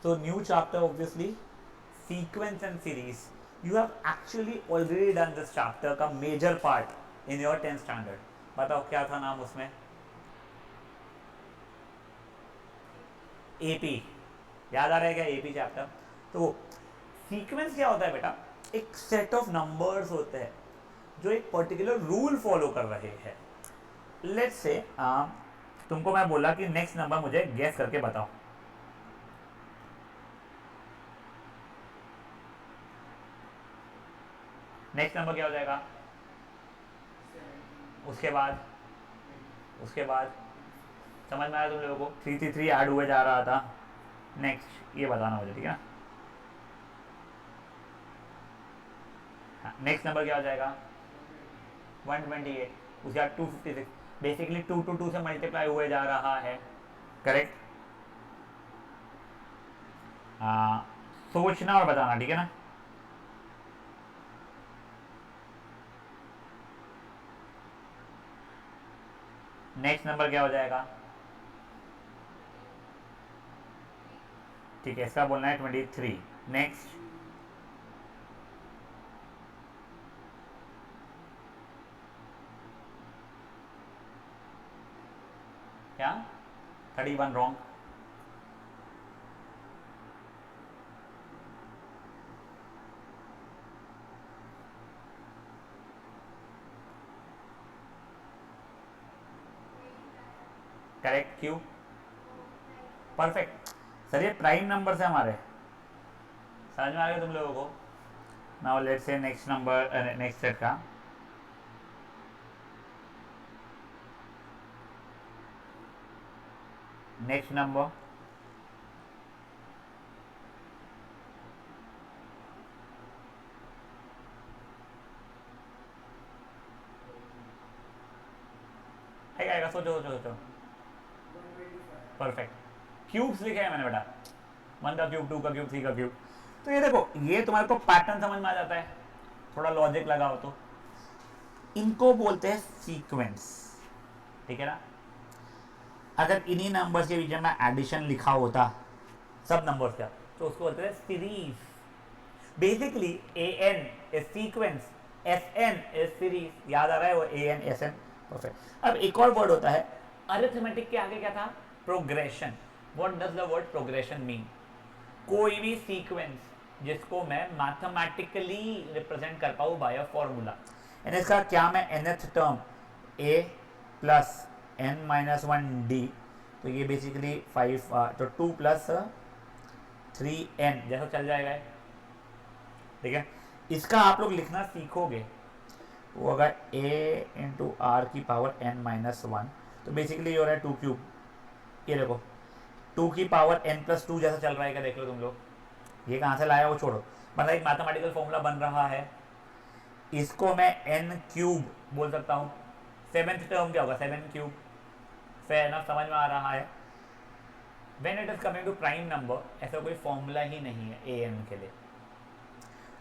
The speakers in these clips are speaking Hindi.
So new chapter obviously sequence and series. You have actually already done this chapter का major part in your 10th standard. बताओ क्या था नाम उसमें? AP. याद आ रहा है क्या AP चैप्टर? तो सीक्वेंस क्या होता है बेटा? एक सेट ऑफ नंबर्स होते हैं जो एक पर्टिकुलर रूल फॉलो कर रहे हैं. लेट्स से तुमको मैं बोला कि नेक्स्ट नंबर मुझे गेस करके बताओ. नेक्स्ट नंबर क्या हो जाएगा? उसके बाद समझ में आया तुम लोगों को? 333 ऐड हुए जा रहा था. नेक्स्ट ये बताना मुझे, ठीक है? नेक्स्ट नंबर क्या हो जाएगा? 128. उसके बाद 256. बेसिकली 2 to 2 से मल्टीप्लाई हुए जा रहा है. करेक्ट? सोचना और बताना, ठीक है ना? नेक्स्ट नंबर क्या हो जाएगा? ठीक है, इसका बोलना है 23. नेक्स्ट क्या? 31 wrong. Correct. Q? Perfect. Sir ये प्राइम नंबर है हमारे. समझ में आ गया तुम लोगों को? Now let's say next number, next set का नेक्स्ट नंबर आएगा. सोचो सोचो सोचो. परफेक्ट. क्यूब्स लिखे हैं मैंने बेटा. 1 का क्यूब, 2 का क्यूब, 3 का क्यूब. तो ये देखो, ये तुम्हारे को पैटर्न समझ में आ जाता है. थोड़ा लॉजिक लगाओ तो. इनको बोलते हैं सीक्वेंस, ठीक है ना? अगर इन्हीं नंबर्स के बीच में एडिशन लिखा होता सब नंबर्स का, तो उसको बोलते हैं series. Basically a n is sequence, s n is series. याद आ रहा है वो a n s n? Perfect. अब एक और वर्ड होता है अरिथमेटिक के आगे क्या था? Progression. What does the word progression mean? कोई भी सीक्वेंस जिसको मैं मैथमेटिकली रिप्रेजेंट कर पाऊँ बाय अ फॉर्मूला. एंड इसका क्या मैं nth term a plus n minus 1d, तो ये बेसिकली 5 तो 2 प्लस 3n जैसा चल जाएगा, ठीक है? इसका आप लोग लिखना सीखोगे. वो अगर a इंटू आर की पावर n माइनस 1, तो बेसिकली ये हो रहा है 2 क्यूब. ये देखो 2 की पावर n प्लस 2 जैसा चल रहा है क्या? देख लो तुम लोग. ये कहाँ से लाया वो छोड़ो. मतलब एक मैथमेटिकल फॉर्मूला बन रहा है. इसको मैं n क्यूब बोल सकता हूँ. 7th टर्म क्या होगा? 7 क्यूब. फेयर ना? समझ में आ रहा है? When it is coming to prime number, ऐसा कोई फॉर्मूला ही नहीं है ए एन के लिए.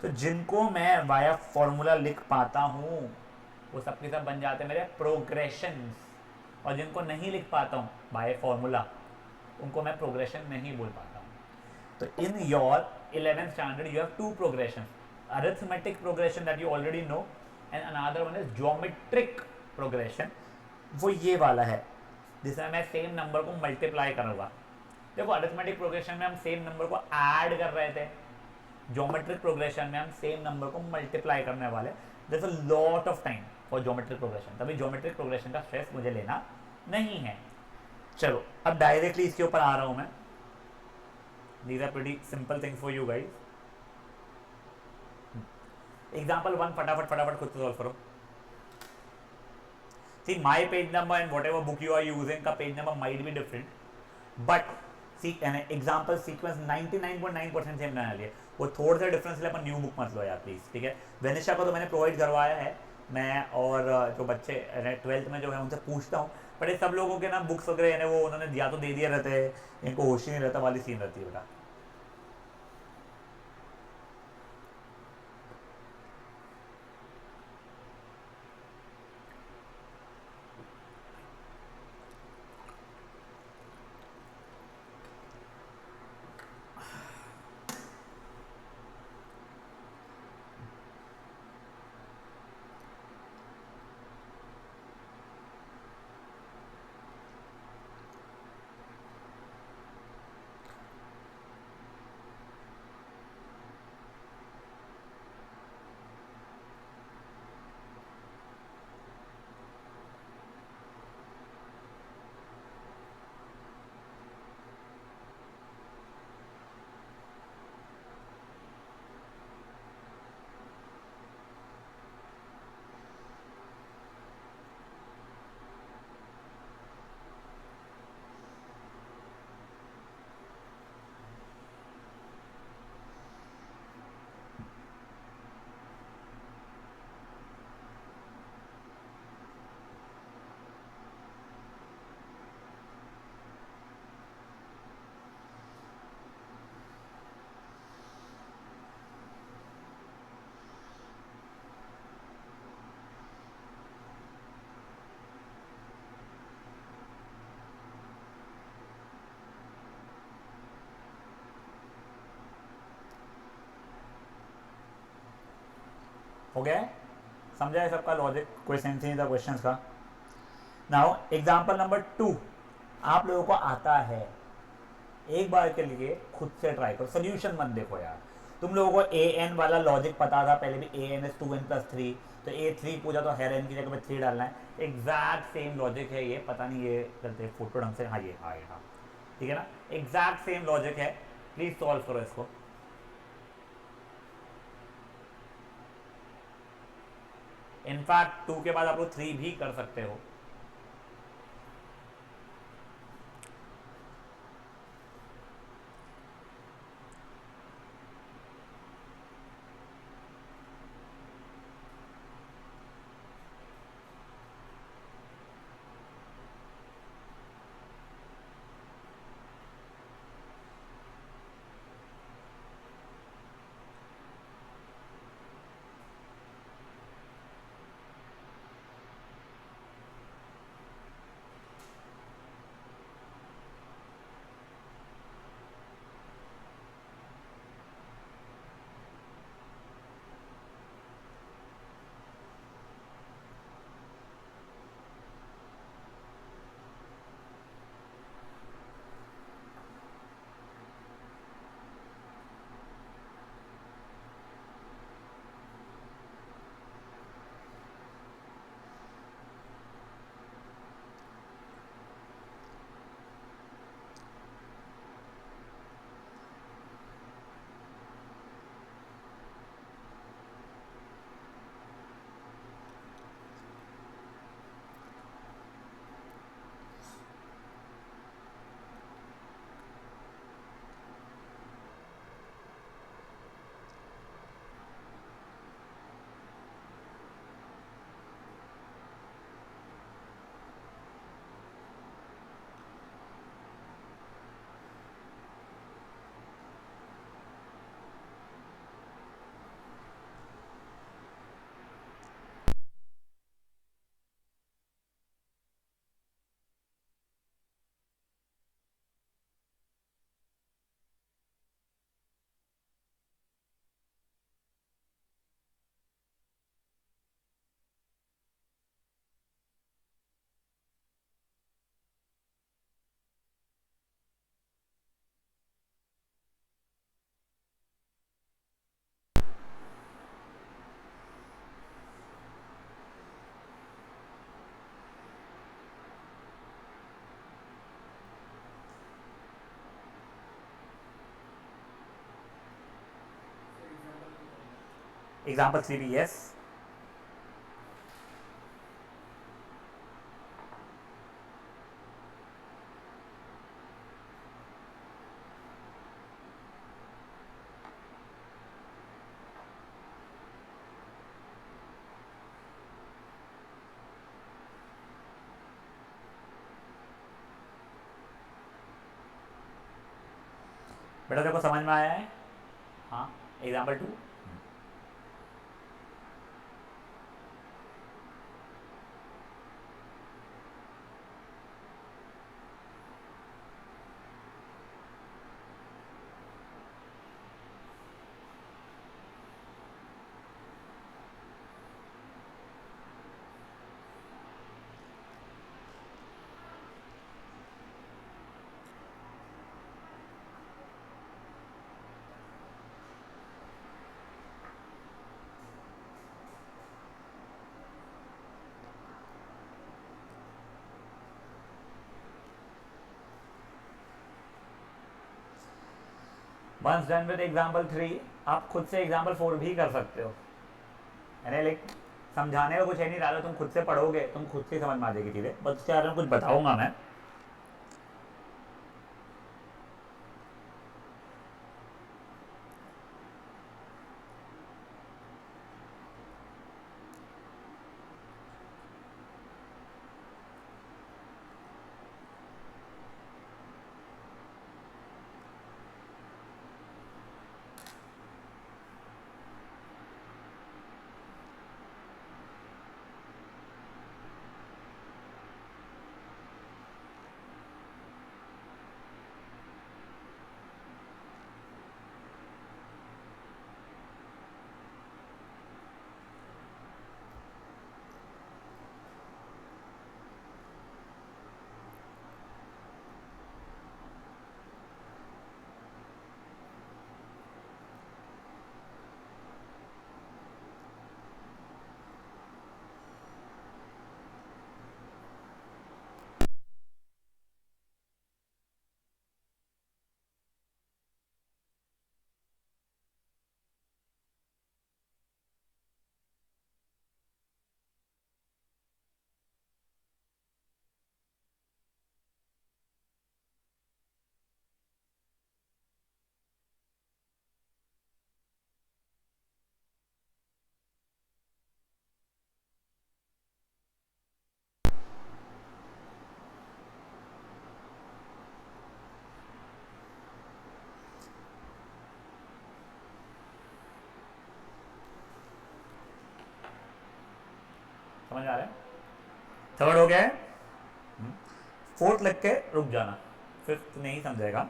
तो जिनको मैं वाया फॉर्मूला लिख पाता हूँ वो सबके सब बन जाते हैं मेरे प्रोग्रेशंस. और जिनको नहीं लिख पाता हूँ बाय फॉर्मूला, उनको मैं प्रोग्रेशन नहीं बोल पाता हूँ. तो in your 11th standard you have 2 progression. Arithmetic progression that you already know, and another one is geometric progression. वो ये वाला है जिसमें मैं सेम नंबर को मल्टीप्लाई करूँगा. देखो अरिथमेटिक प्रोग्रेशन में हम सेम नंबर को ऐड कर रहे थे. ज्योमेट्रिक प्रोग्रेशन में हम सेम नंबर को मल्टीप्लाई करने वाले. There is a lot of time for geometric progression. तभी ज्योमेट्रिक प्रोग्रेशन का स्ट्रेस मुझे लेना नहीं है. चलो अब डायरेक्टली इसके ऊपर आ रहा हूं मैं. These are pretty simple things for you guys. Example 1 फटाफट खुद से सॉल्व करो. See, my page number and whatever book you are using का page number might be different, but see an example sequence 99.9% same रहने वाली है. वो थोड़ा सा डिफरेंस ले, अपन न्यू बुक मत लो यार प्लीज, ठीक है? वेनिशा को तो मैंने प्रोवाइड करवाया है. मैं और जो बच्चे 12th में जो है उनसे पूछता हूँ. बट ये सब लोगों के ना बुक्स वगैरह वो उन्होंने दिया तो दे दिया रहते हैं, इनको होश ही नहीं रहता वाली सीन रहती है बेटा. हो गया है? समझा है सबका लॉजिक? कोई सेंस नहीं था क्वेश्चंस का। नाउ एग्जांपल नंबर 2 आप लोगों को आता है, एक बार के लिए खुद से ट्राई करो, सोल्यूशन मत देखो यार। तुम लोगों को ए एन वाला लॉजिक पता था पहले भी, ए एन एस 2n+3, तो ए 3 पूछा तो हर एन की जगह पे 3 डालना है। एग्जैक्ट सेम लॉजिक है ये, पता नहीं ये करते फोटो ढंग से, हाँ ये हाँ ये हाँ, ठीक है ना, एग्जैक्ट सेम लॉजिक है। प्लीज सॉल्व करो इसको। इनफैक्ट 2 के बाद आप लोग 3 भी कर सकते हो। एग्जाम्पल 3 भी यस। बेटा देखो समझ में आया है? हाँ, example 2। Once done with example 3 आप खुद से एग्जाम्पल 4 भी कर सकते हो। यानी लाइक समझाने का कुछ है नहीं, ज़्यादा तुम खुद से पढ़ोगे, तुम खुद से समझ में आ जाएगी चीज़ें, बस उसके बारे में कुछ बताऊंगा मैं। समझ आ रहा है? थर्ड हो गया है, फोर्थ लिख के रुक जाना, फिफ्थ नहीं समझेगा।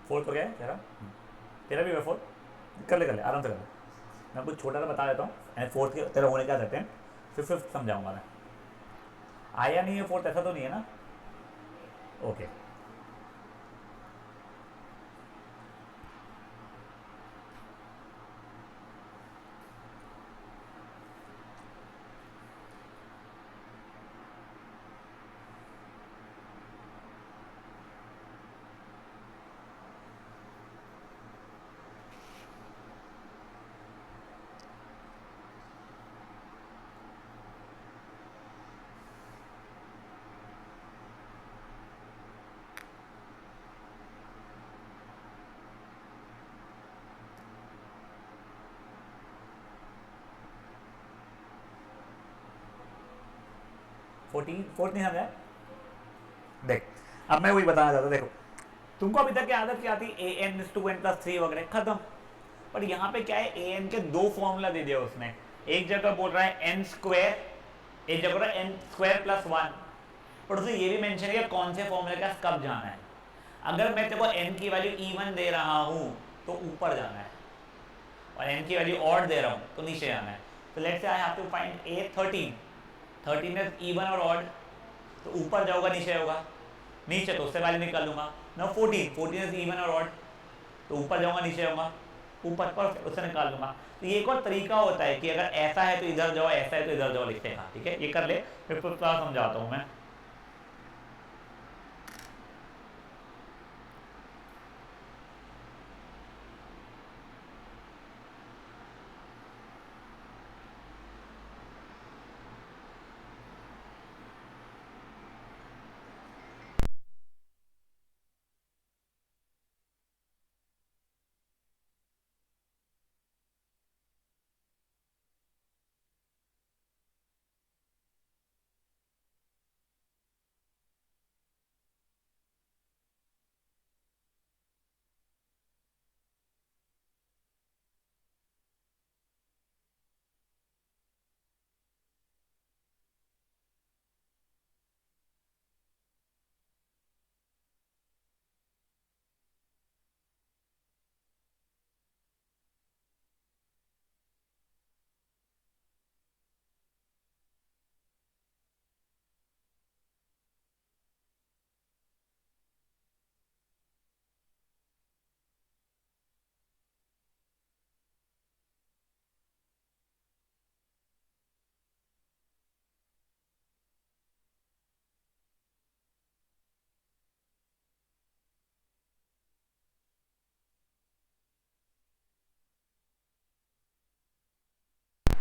फोर्थ हो गया है तेरा, तेरा भी हुआ फोर्थ, कर ले आराम से कर ले। मैं कुछ छोटा सा बता देता हूँ, एंड फोर्थ के तेरा होने क्या कहते हैं, फिर फिफ्थ समझाऊंगा मैं। आया नहीं है फोर्थ, ऐसा तो नहीं है ना? ओके। फोर्थ नहीं समझा? देख, अब मैं वही बताना चाहता, देखो तुमको अभी तक की आदत क्या आती, a n two n plus three वगैरह, खत्म। पर यहाँ पे क्या है, ए एन के दो फॉर्मूला दे दिया उसने, एक जगह बोल रहा है एन स्क्वायर, एक जगह बोल रहा है एन स्क्वायर प्लस वन, पर उसने ये भी मेंशन किया कौन से फॉर्मूले का कब जाना है। अगर मैं तेरे को एन की वैल्यू इवन दे रहा हूँ तो ऊपर जाना है, और एन की वैल्यू ऑड दे रहा हूँ तो नीचे जाना है। तो let's say I have to find a 13, 13 is even और ऑड, तो ऊपर जाऊंगा नीचे होगा, नीचे तो उससे वैल्यू निकाल लूंगा ना। 14, 14 इज इवन और ऑड, तो ऊपर जाऊंगा नीचे जाऊंगा, ऊपर पर उससे निकाल लूंगा। तो ये एक और तरीका होता है कि अगर ऐसा है तो इधर जाओ, ऐसा है तो इधर जाओ लिखने का, ठीक है? ये कर ले, फिर थोड़ा समझाता हूँ मैं।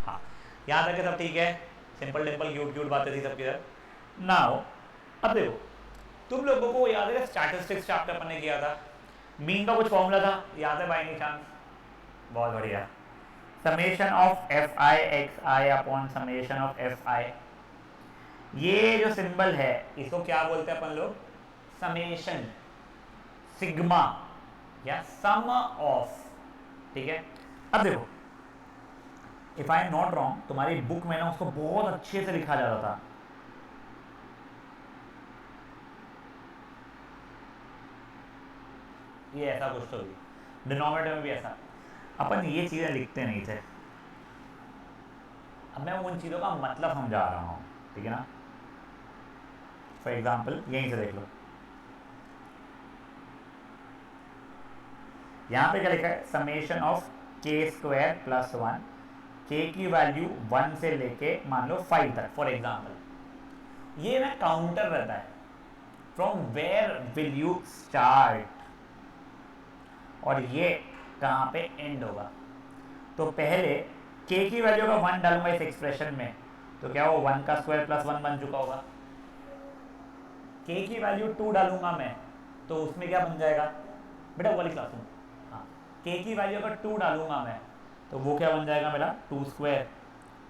हाँ, यहाँ तक के सब ठीक है, सिंपल टिम्पल क्यूट क्यूट बातें थी सबकी तरफ ना हो। अब देखो, तुम लोगों को याद है स्टैटिस्टिक्स चैप्टर अपन ने किया था, मीन का कुछ फॉर्मूला था, याद है बाय एनी चांस? बहुत बढ़िया, summation of F I x I upon summation of F I. ये जो सिंबल है इसको क्या बोलते हैं अपन लोग? समेशन, सिग्मा या सम ऑफ, ठीक है? अब देखो, if I am not wrong, तुम्हारी बुक में ना उसको बहुत अच्छे से लिखा जाता था। ये ऐसा कुछ तो भी डिनोमिनेटर में भी ऐसा, अपन ये चीजें लिखते नहीं थे। अब मैं उन चीज़ों का मतलब समझा रहा हूँ, ठीक है ना? फॉर एग्जाम्पल यहीं से देख लो, यहाँ पे क्या लिखा है, summation of k square plus one, के की वैल्यू 1 से लेके मान लो 5 तक फॉर एग्जाम्पल। ये ना काउंटर रहता है, from where will you start, और ये कहाँ पे एंड होगा। तो पहले के की वैल्यू का 1 डालूंगा इस एक्सप्रेशन में, तो क्या वो 1 का स्क्वायर प्लस 1 बन चुका होगा। के की वैल्यू 2 डालूंगा मैं, तो उसमें क्या बन जाएगा बेटा, वाली क्लास में, हाँ, के की वैल्यू अगर 2 डालूंगा मैं, तो वो क्या बन जाएगा मेरा 2 स्क्वायर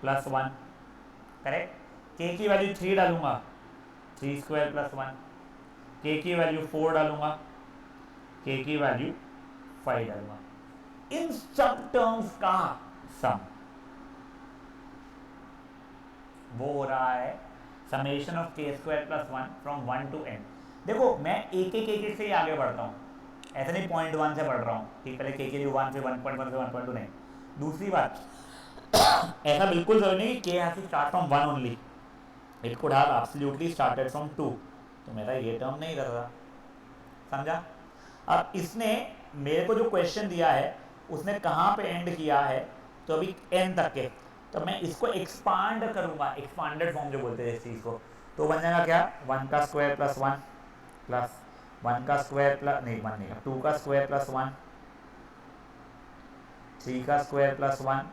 प्लस 1, करेक्ट। के की वैल्यू 3 डालूंगा, 3 स्क्वायर प्लस 1, के की वैल्यू 4 डालूंगा, के की वैल्यू 5 डालूंगा। इन सब टर्म्स का सम वो हो रहा है summation of k square plus 1 from 1 to n. देखो मैं एक से ही आगे बढ़ता हूँ, ऐसा नहीं पॉइंट 1 से बढ़ रहा हूँ कि पहले के लिए 1 से 1.1 से 1.2 नहीं। दूसरी बात, ऐसा बिल्कुल जरूरी नहीं कि k has to start from 1 only, it could have absolutely started from 2। तो मेरा ये टर्म नहीं कर रहा, समझा। अब इसने मेरे को जो क्वेश्चन दिया है उसने कहाँ पे एंड किया है, तो अभी एन तक के, तो मैं इसको एक्सपांड करूंगा, एक्सपांडेड फॉर्म जो बोलते हैं इस चीज़ को, तो बन जाएगा क्या 1 का स्क्वायर प्लस 1 प्लस 1 का स्क्वायर प्लस नहीं 1 नहीं 2 का स्क्वायर प्लस 1, 3 का स्क्वायर प्लस 1,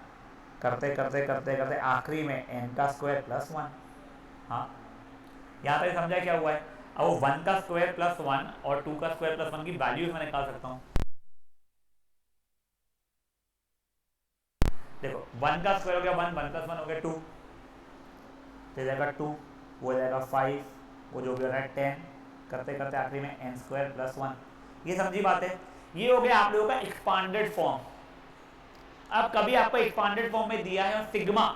करते करते करते करते आखिरी में n का स्क्वायर प्लस 1। हाँ, यहाँ तक समझा क्या हुआ है। अब वो 1 का स्क्वायर प्लस 1 और 2 का स्क्वायर प्लस 1 की वैल्यूज मैं निकाल सकता हूँ। देखो 1 का स्क्वायर हो गया 1, 1 प्लस 1 हो गया 2, तो जाएगा 2, वो जाएगा 5, वो जो भी हो रहा है 10, करते करते आखिरी में n स्क्वायर प्लस 1। ये समझी बात है। ये हो गया आप लोगों का एक्सपांडेड फॉर्म। अब कभी आपको एक्सपांडेड फॉर्म में दिया है सिग्मा,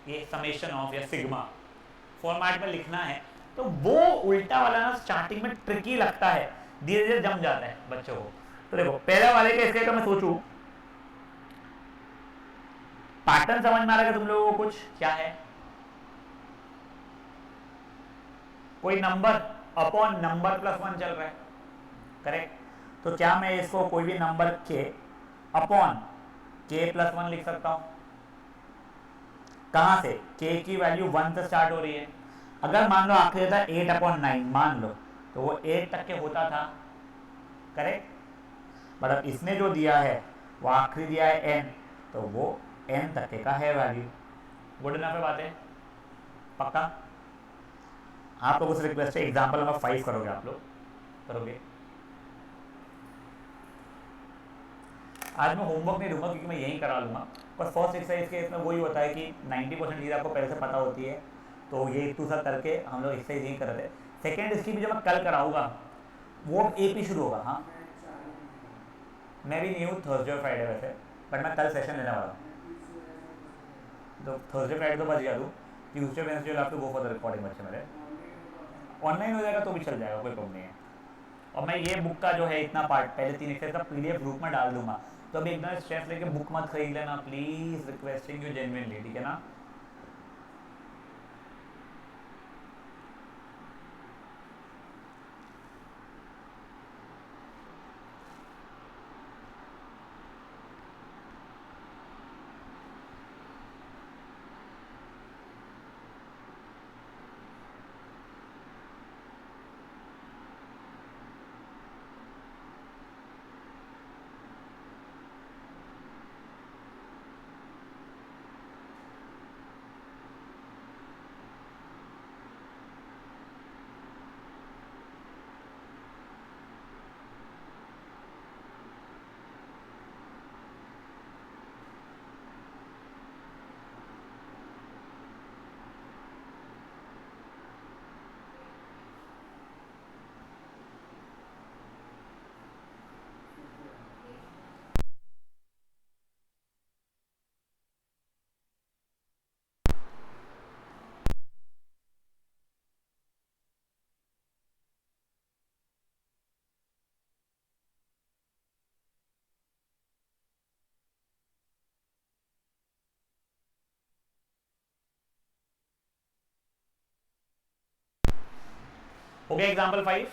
ये समेशन ऑफ या सिग्मा फॉर्मेट में लिखना है, तो वो उल्टा वाला ना स्टार्टिंग में ट्रिकी लगता है, धीरे धीरे जम जाता है बच्चों को। तो देखो पहले वाले के इसके मैं सोचूं, पैटर्न समझ में आ रहा है तुम लोगों को कुछ क्या है। कोई नंबर अपॉन नंबर प्लस 1 चल रहा है, करेक्ट। तो क्या मैं इसको कोई भी नंबर के अपॉन के प्लस 1 लिख सकता हूं। कहां से, के की वैल्यू 1 से स्टार्ट हो रही है। अगर मान लो आखिरी था 8/9 मान लो, तो वो 8 तक के होता था, करेक्ट। बट अब इसने जो दिया है वो आखिरी दिया है n, तो वो n तक के का है वैल्यू। गुड इनफ है बातें, पक्का। आप लोगों से रिक्वेस्ट है एग्जांपल नंबर 5 करोगे, आप लोग करोगे। आज मैं होमवर्क नहीं दूंगा क्योंकि मैं यहीं करा लूंगा, पर फर्स्ट एक्सरसाइज के इसमें वही होता है कि 90% चीज़ आपको पहले से पता होती है, तो ये इतू सा करके हम लोग एक्सरसाइज यहीं कर रहे थे। सेकेंड इसकी भी जब मैं कल कराऊंगा वो AP शुरू होगा। हाँ, मैं भी नहीं हूँ थर्सडे और फ्राइडे वैसे, बट मैं कल सेशन लेने वाला हूँ, तो थर्सडे फ्राइडे तो बच गया दूँ। Tuesday Wednesday will have to go for the recording. बच्चे मेरे ऑनलाइन हो जाएगा तो भी चल जाएगा, कोई प्रॉब्लम नहीं है। और मैं ये बुक का जो है इतना पार्ट पहले 3 एक्सरसाइज का PDF ग्रुप में डाल दूंगा, तो अभी एकदम स्ट्रेस लेके बुक मत खरीद लेना प्लीज़, रिक्वेस्टिंग यू जेन्युइनली, ठीक है ना। हो गया एग्जाम्पल 5।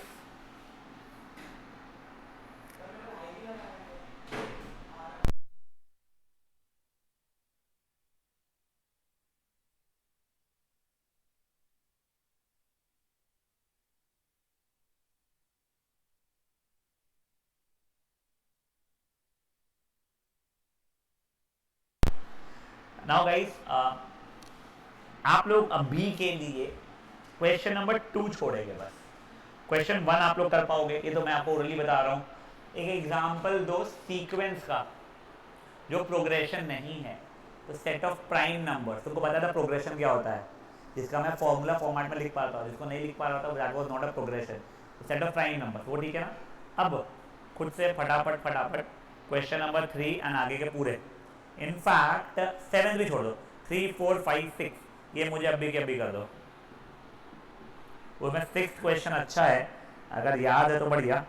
नाउ गाइस, आप लोग अभी के लिए क्वेश्चन नंबर 2 छोड़ेंगे बस। क्वेश्चन 1 आप लोग कर पाओगे, ये तो मैं आपको ओरली बता रहा हूँ। एक एग्जांपल दो सीक्वेंस का जो प्रोग्रेशन नहीं है। तो सेट ऑफ प्राइम नंबर, तुमको पता था प्रोग्रेशन क्या होता है, जिसका मैं फॉर्मूला फॉर्मेट में लिख पाता हूँ, जिसको नहीं लिख पा रहा था that was not a progression. Set of prime number वो ठीक है ना। अब खुद से फटाफट फटाफट क्वेश्चन नंबर 3 एंड आगे के पूरे, इनफैक्ट 7 भी छोड़ दो, 3 4 5 6 ये मुझे अभी के अभी कर दो। वो में 6th क्वेश्चन अच्छा है, अगर याद है तो बढ़िया।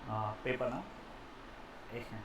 हाँ पेपर ना, एक है।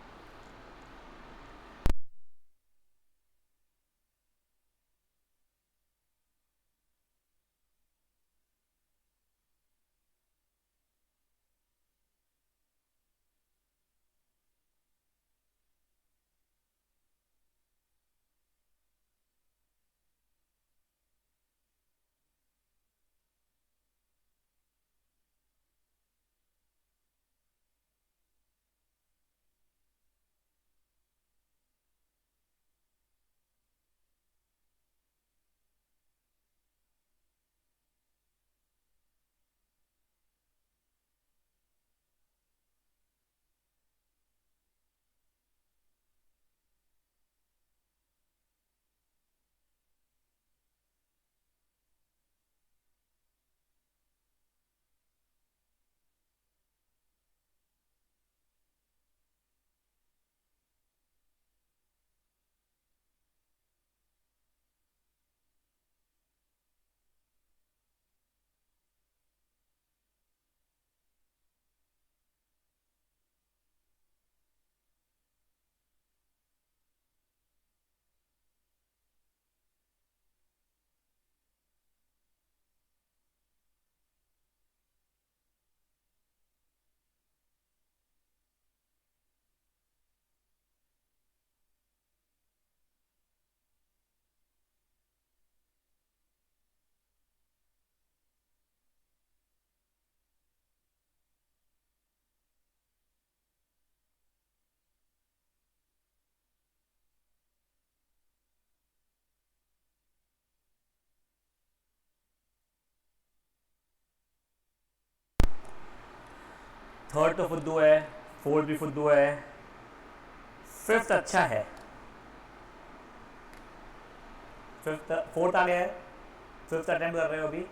थर्ड तो फुद्दू है, फोर्थ भी फुद्दू है, फिफ्थ अच्छा है, फिफ्थ फोर्थ आ गया है, फिफ्थ अटेम्प्ट कर रहे हो अभी,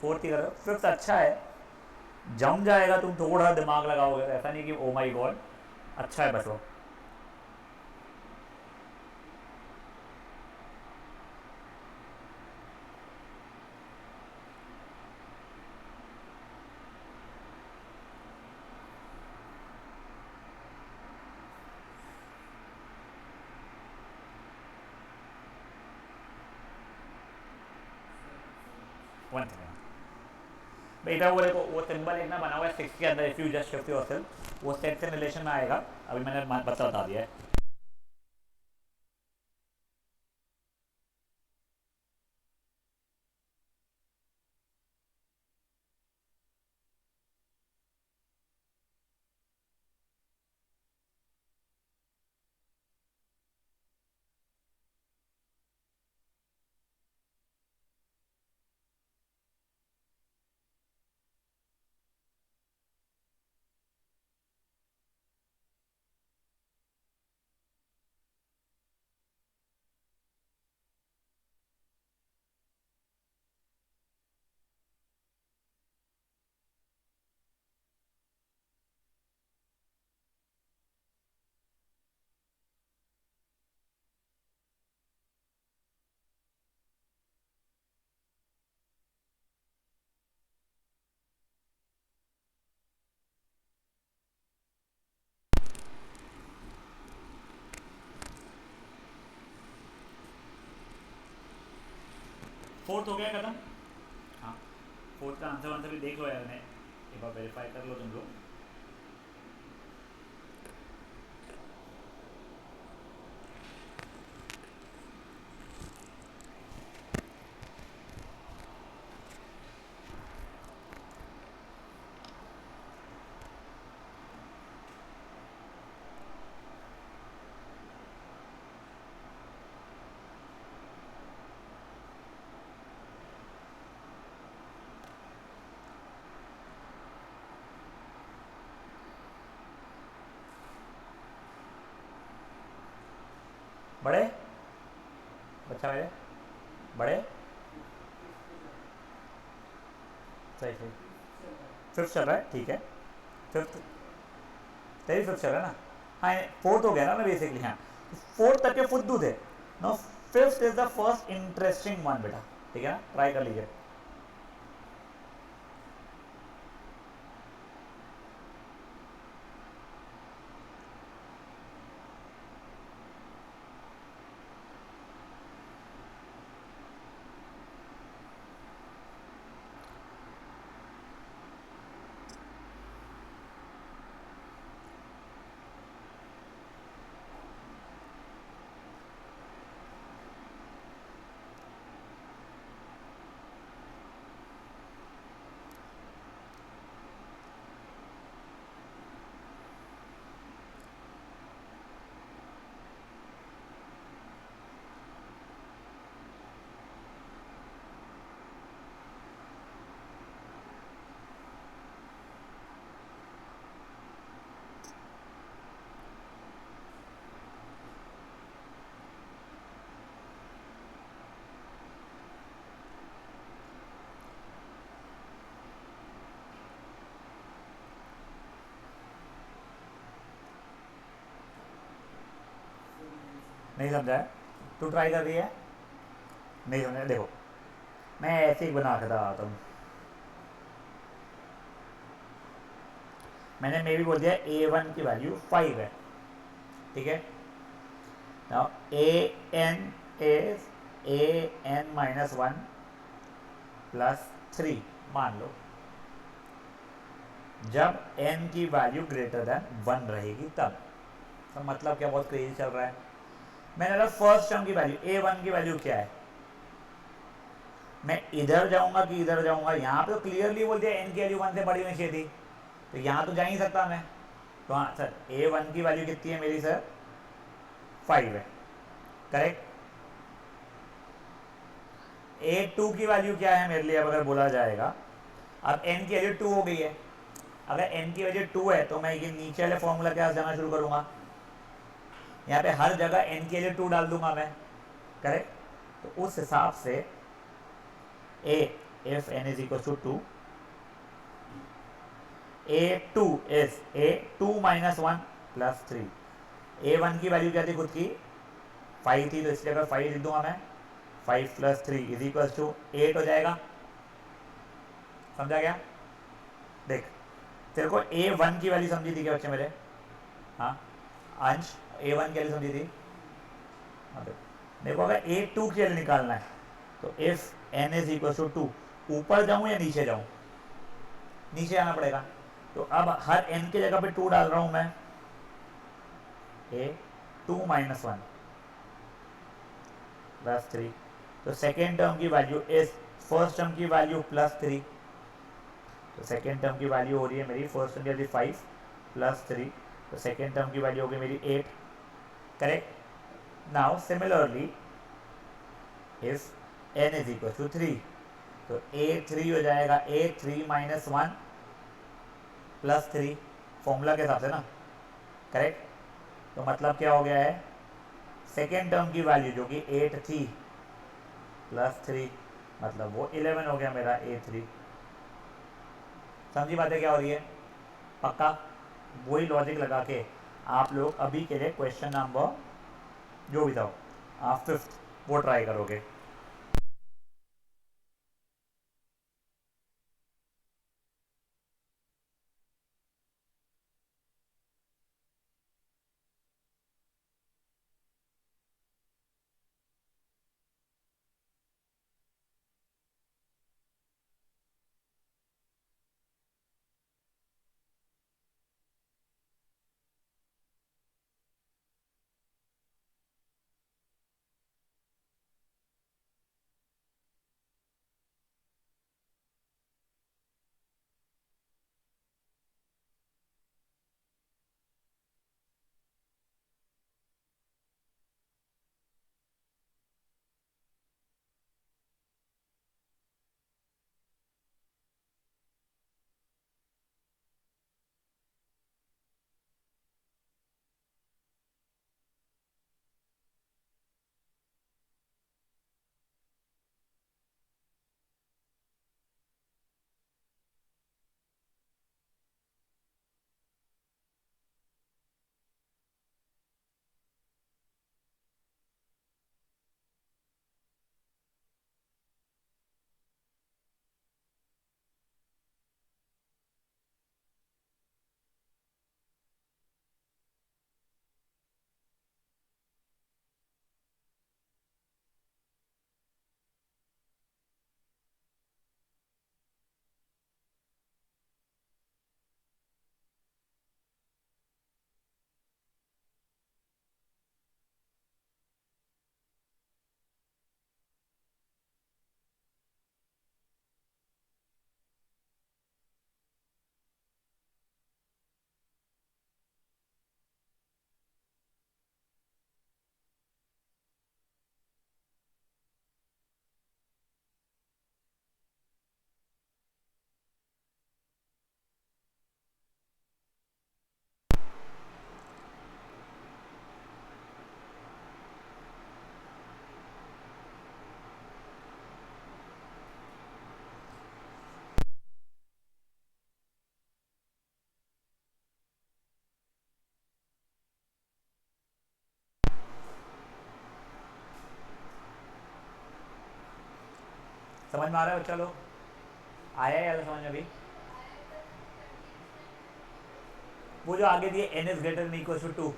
फोर्थ ही कर रहे हो, फिफ्थ अच्छा है, जम जाएगा, तुम थोड़ा दिमाग लगाओगे, ऐसा नहीं कि ओ माई गॉड, अच्छा है बस वो। वन सेकेंड बेटा, वो देखो वो सिंबल एक ना बना हुआ है 6 के अंदर, if you just shift yourself वो सेट से रिलेशन में आएगा, अभी मैंने बता दिया है। फोर्थ हो गया खत्म। हाँ, फोर्थ का आंसर वांसर भी देख लो यार, मैं एक बार वेरीफाई कर लो तुम लोग। बड़े बच्चा मेरे बड़े, सही सही, फिफ्थ चल रहा है, ठीक है, फिफ्थ तेरी फिफ्थ चल रहा है ना, हाँ फोर्थ हो गया ना बेसिकली, हाँ फोर्थ तक के फुद्दू थे, no fifth is the first interesting one बेटा, ठीक है ना, ट्राई कर लीजिए। नहीं समझा है, तू ट्राई कर रही है, नहीं समझा, देखो मैं ऐसे ही बना के आता हूँ, मैंने मे भी बोल दिया A1 की वैल्यू 5 है, ठीक है, now AN is AN minus 1 plus 3, मान लो जब n की वैल्यू ग्रेटर देन 1 रहेगी तब, तो मतलब क्या बहुत क्रेजी चल रहा है, मैंने फर्स्ट टर्म की वैल्यू A1 की वैल्यू क्या है, मैं इधर जाऊंगा कि इधर जाऊंगा, यहाँ पे तो क्लियरली बोल दिया n की वैल्यू 1 से बड़ी होनी चाहिए थी, तो यहाँ तो जा ही सकता मैं, तो हाँ सर A1 की वैल्यू कितनी है मेरी सर, 5 है, करेक्ट। A2 की वैल्यू क्या है मेरे लिए, अब अगर बोला जाएगा, अब n की वैल्यू 2 हो गई है, अगर n की वजह 2 है तो मैं ये नीचे वाले फॉर्मूला के पास जाना शुरू करूंगा, यहाँ पे हर जगह n के लिए 2 डाल दूंगा मैं, करेक्ट। तो उस हिसाब से a if n is equal to 2, a2 is a2 minus 1 plus 3। a1 की वैल्यू क्या थी खुद की 5 थी, तो इसलिए अगर 5 लिख दूंगा मैं 5 प्लस 3 इज इक्वल टू 8 हो जाएगा। समझा गया? देख तेरे को a1 की वैल्यू समझी थी क्या बच्चे मेरे? हाँ अंश a1 की वैल्यू समझी थी। हाँ देखो अगर a2 की वैल्यू निकालना है तो if n is equal to 2, ऊपर जाऊं या नीचे जाऊं? नीचे आना पड़ेगा। तो अब हर n की जगह पे 2 डाल रहा हूं मैं, a2 माइनस 1 प्लस 3। तो सेकेंड टर्म की वैल्यू इज फर्स्ट टर्म की वैल्यू प्लस 3, तो सेकेंड टर्म की वैल्यू हो रही है मेरी, फर्स्ट टर्म की वैल्यू 5 प्लस 3, तो सेकेंड टर्म की वैल्यू होगी मेरी 8, correct. Now similarly if n is equal to 3, तो a3 हो जाएगा a3 माइनस 1 प्लस 3, फॉर्मूला के हिसाब से ना, करेक्ट। तो मतलब क्या हो गया है, सेकेंड टर्म की वैल्यू जो कि 8 थी प्लस 3, मतलब वो 11 हो गया मेरा a3। समझी बातें क्या हो रही है? पक्का वही लॉजिक लगा के आप लोग अभी के लिए क्वेश्चन नंबर जो भी था आप 5th वो ट्राई करोगे। समझ में आ रहा है बच्चा लोग? आया यार समझ में अभी? वो जो आगे दिए n is greater than equal to 2,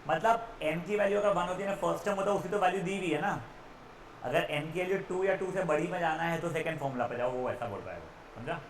मतलब n की वैल्यू अगर 1 होती है ना, फर्स्ट टर्म होता है, उसकी तो वैल्यू दी हुई है ना। अगर n की वैल्यू 2 या 2 से बड़ी में जाना है तो सेकंड फॉर्मूला पे जाओ, वो ऐसा बोल रहा है वो, समझा?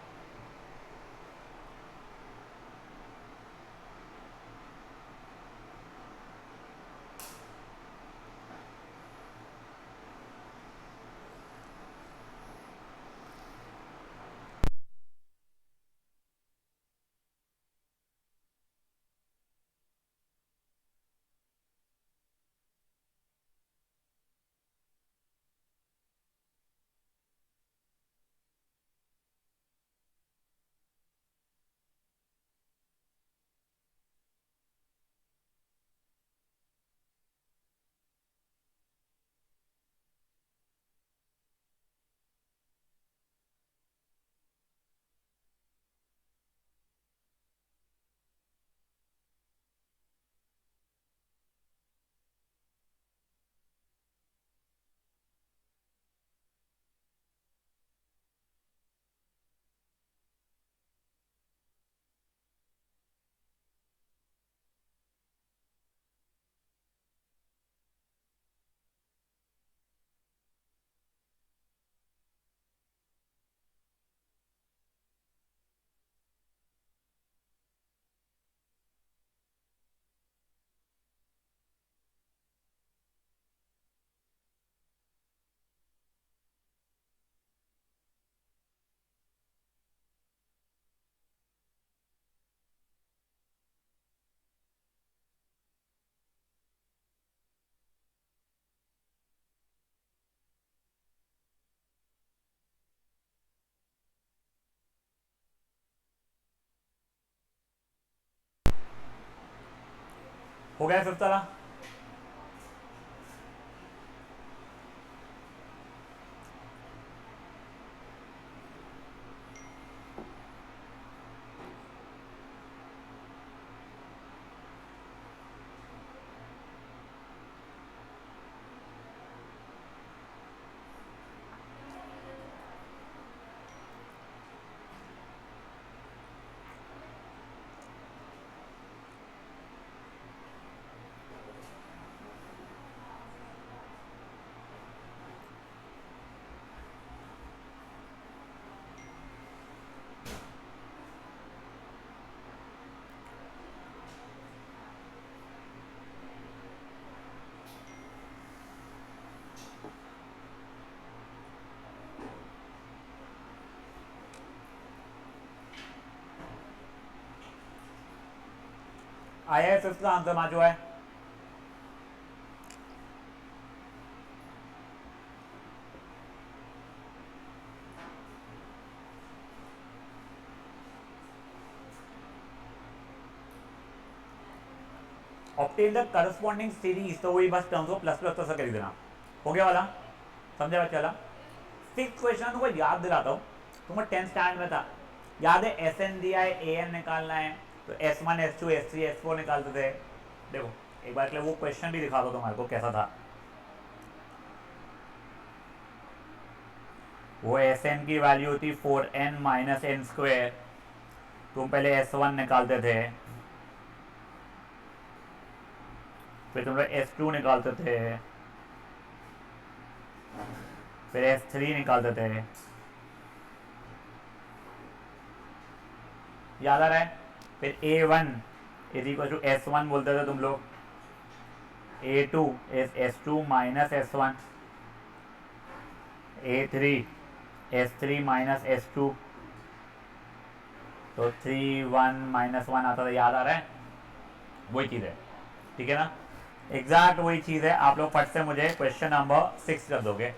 हो गया फिफ्थ वाला। आया है फिफ्थ का आंसर मान जो है। ऑब्टेन द करस्पॉन्डिंग सीरीज, तो वही बस टर्म्स को प्लस प्लस प्लस कर देना। हो गया वाला, समझा बच्चा वाला। सिक्स क्वेश्चन को याद दिलाता हूँ, तुमको 10th स्टैंडर्ड में था, याद है एस एन दिया है, ए एन निकालना है, तो S1 S2 S3 S4 निकालते थे। देखो एक बार के लिए वो क्वेश्चन भी दिखा दो तुम्हारे को कैसा था। वो एस एन की वैल्यू थी 4n माइनस एन स्क्वेयर, तुम पहले S1 निकालते थे, फिर तुम लोग S2 निकालते थे, फिर S3 निकालते थे, याद आ रहा है। फिर A1 is equal to S1 बोलते थे तुम लोग, A2 is S2 minus S1, A3 S3 minus S2, तो 3 1 माइनस 1 आता था, याद आ रहा है। वही चीज़ है, ठीक है ना, एग्जैक्ट वही चीज़ है। आप लोग फट से मुझे क्वेश्चन नंबर 6 कर दोगे।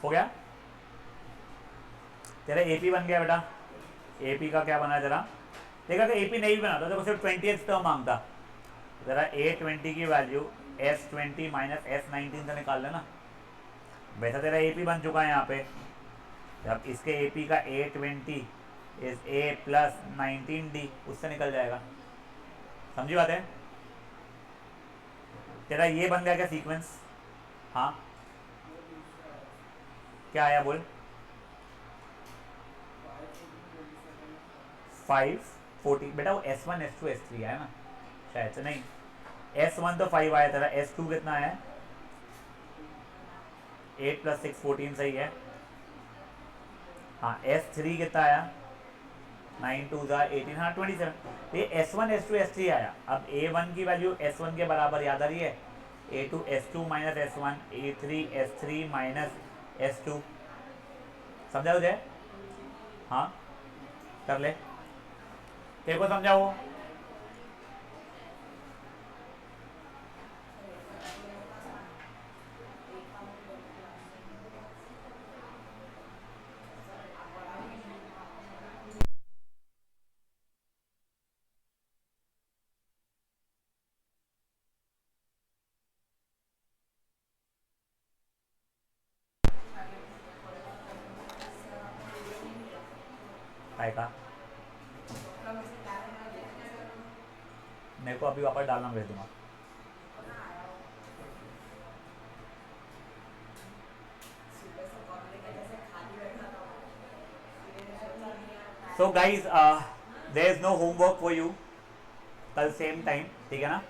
हो गया, तेरा एपी बन गया बेटा। एपी का क्या बना जरा देखा, कि एपी नहीं बना था तो सिर्फ 20th टर्म मांगता। जरा A20 की वैल्यू S20 माइनस S19 से निकाल लेना। वैसा तेरा एपी बन चुका है यहाँ पे, जब इसके एपी का A20 is A plus 19D, उससे निकल जाएगा। समझी बात है। तेरा ये बन गया क्या सीक्वेंस? हाँ क्या आया बोल। 5 40 बेटा, वो S1 S2 S3 आया ना शायद से, नहीं S1 तो 5 आया तेरा, S2 कितना है 8 प्लस 6 14 सही है। हाँ S3 कितना आया 9 2 18, हाँ 27। ये S1 S2 S3 आया। अब A1 की वैल्यू S1 के बराबर याद आ रही है, A2 S2 minus S1, A3 S3 minus S2। समझा तुझे? हाँ कर ले, तेरे को समझा वो। काय का मेरे को अभी वापस डालना भेज दूंगा. So guys, there is no homework for you. कल सेम टाइम, ठीक है ना.